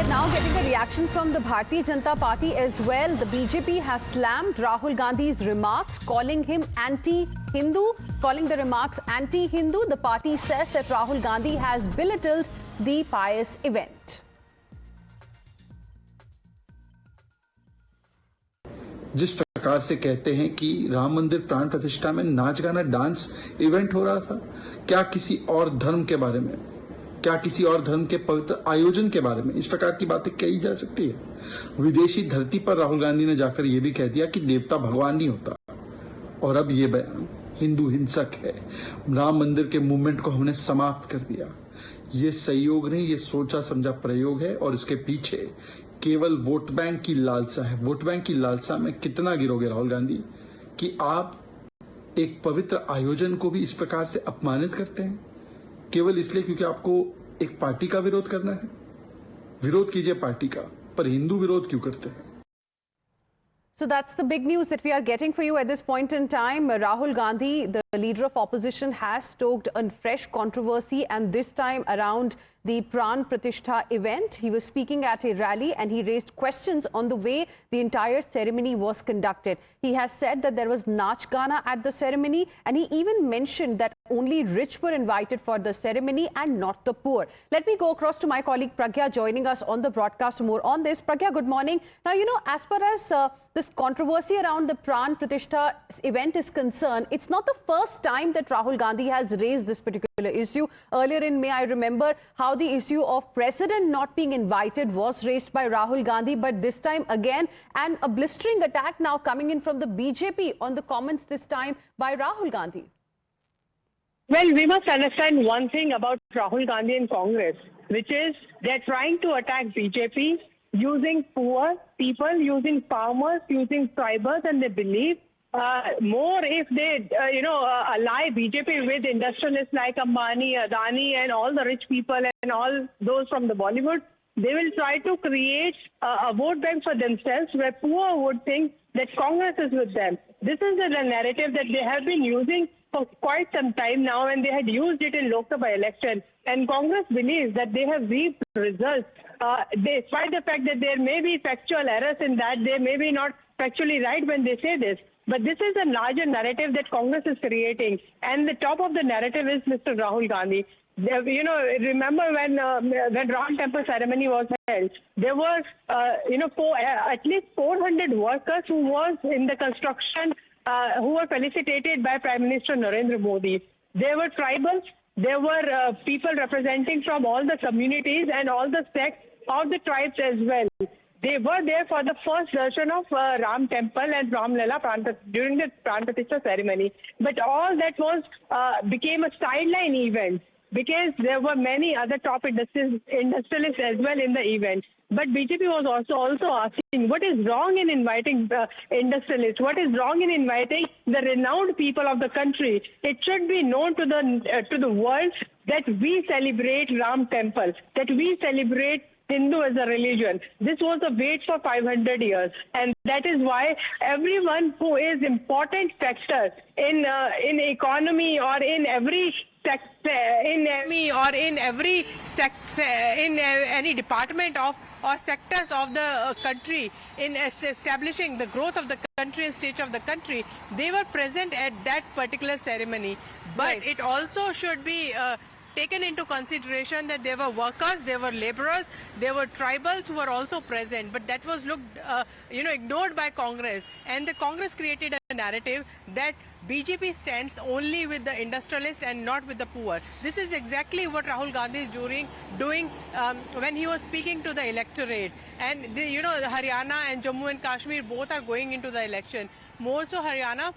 Now getting a reaction from the Bharatiya Janata Party as well. The BJP has slammed Rahul Gandhi's remarks, calling him anti-Hindu, calling the remarks anti-Hindu. The party says that Rahul Gandhi has belittled the pious event. जिस प्रकार से कहते हैं कि राम मंदिर प्राण प्रतिष्ठा में नाच गाना डांस इवेंट हो रहा था, क्या किसी और धर्म के बारे में, क्या किसी और धर्म के पवित्र आयोजन के बारे में इस प्रकार की बातें कही जा सकती है? विदेशी धरती पर राहुल गांधी ने जाकर यह भी कह दिया कि देवता भगवान नहीं होता, और अब ये बयान हिंदू हिंसक है, राम मंदिर के मूवमेंट को हमने समाप्त कर दिया। ये सहयोग नहीं, ये सोचा समझा प्रयोग है और इसके पीछे केवल वोट बैंक की लालसा है। वोट बैंक की लालसा में कितना गिरोगे राहुल गांधी कि आप एक पवित्र आयोजन को भी इस प्रकार से अपमानित करते हैं, केवल इसलिए क्योंकि आपको एक पार्टी का विरोध करना है। विरोध कीजिए पार्टी का, पर हिंदू विरोध क्यों करते हैं? So that's the big news that we are getting for you at this point in time. Rahul Gandhi, the leader of opposition, has stoked a fresh controversy, and this time around the Pran Pratishtha event. He was speaking at a rally and he raised questions on the way the entire ceremony was conducted. He has said that there was Nach Gana at the ceremony, and he even mentioned that only rich were invited for the ceremony and not the poor. Let me go across to my colleague Pragya joining us on the broadcast for more on this. Pragya, good morning. Now, you know, as far as this controversy around the Pran Pratishtha event is concerned, it's not the first time that Rahul Gandhi has raised this particular issue. Earlier in May, I remember how the issue of president not being invited was raised by Rahul Gandhi, but this time again, and a blistering attack now coming in from the BJP on the comments this time by Rahul Gandhi. Well, we must understand one thing about Rahul Gandhi and Congress, which is they're trying to attack BJP using poor people, using farmers, using tribals, and they believe more if they, ally BJP with industrialists like Ambani, Adani, and all the rich people and all those from the Bollywood, they will try to create a vote bank for themselves where poor would think that Congress is with them. This is the narrative that they have been using for quite some time now, and they had used it in Lok Sabha election. And Congress believes that they have reaped results. Despite the fact that there may be factual errors in that, they may be not factually right when they say this. But this is a larger narrative that Congress is creating. And the top of the narrative is Mr. Rahul Gandhi. Remember when Ram Temple ceremony was held, there were, at least 400 workers who was in the construction who were felicitated by Prime Minister Narendra Modi. There were tribals, there were people representing from all the communities and all the sects of the tribes as well. They were there for the first darshan of Ram Temple and Ram Lala during the Pran Pratishtha ceremony. But all that was became a sideline event because there were many other top industrialists as well in the event. But BJP was also asking, what is wrong in inviting industrialists? What is wrong in inviting the renowned people of the country? It should be known to the world that we celebrate Ram Temple, that we celebrate Hindu as a religion. This was a wait for 500 years, and that is why everyone who is important factor in economy or in every any department of or sectors of the country in establishing the growth of the country and state of the country, they were present at that particular ceremony. But right. It also should be taken into consideration that there were workers, there were laborers, there were tribals who were also present, but that was ignored by Congress, and the Congress created a narrative that BJP stands only with the industrialists and not with the poor. This is exactly what Rahul Gandhi is doing when he was speaking to the electorate. And Haryana and Jammu and Kashmir both are going into the election. More so Haryana,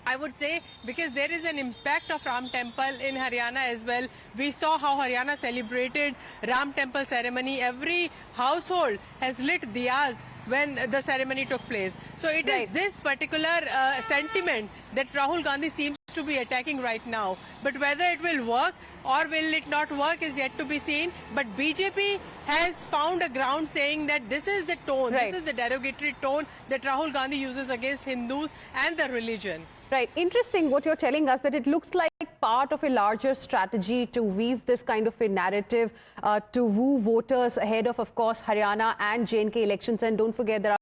I would say, because there is an impact of Ram Temple in Haryana as well. We saw how Haryana celebrated Ram Temple ceremony. Every household has lit diyas when the ceremony took place. So it is this particular sentiment that Rahul Gandhi seems to be attacking right now. But whether it will work or will it not work is yet to be seen. But BJP has found a ground saying that this is the tone, this is the derogatory tone that Rahul Gandhi uses against Hindus and the religion. Right. Interesting what you're telling us, that it looks like part of a larger strategy to weave this kind of a narrative to woo voters ahead of course, Haryana and J&K elections? And don't forget, there are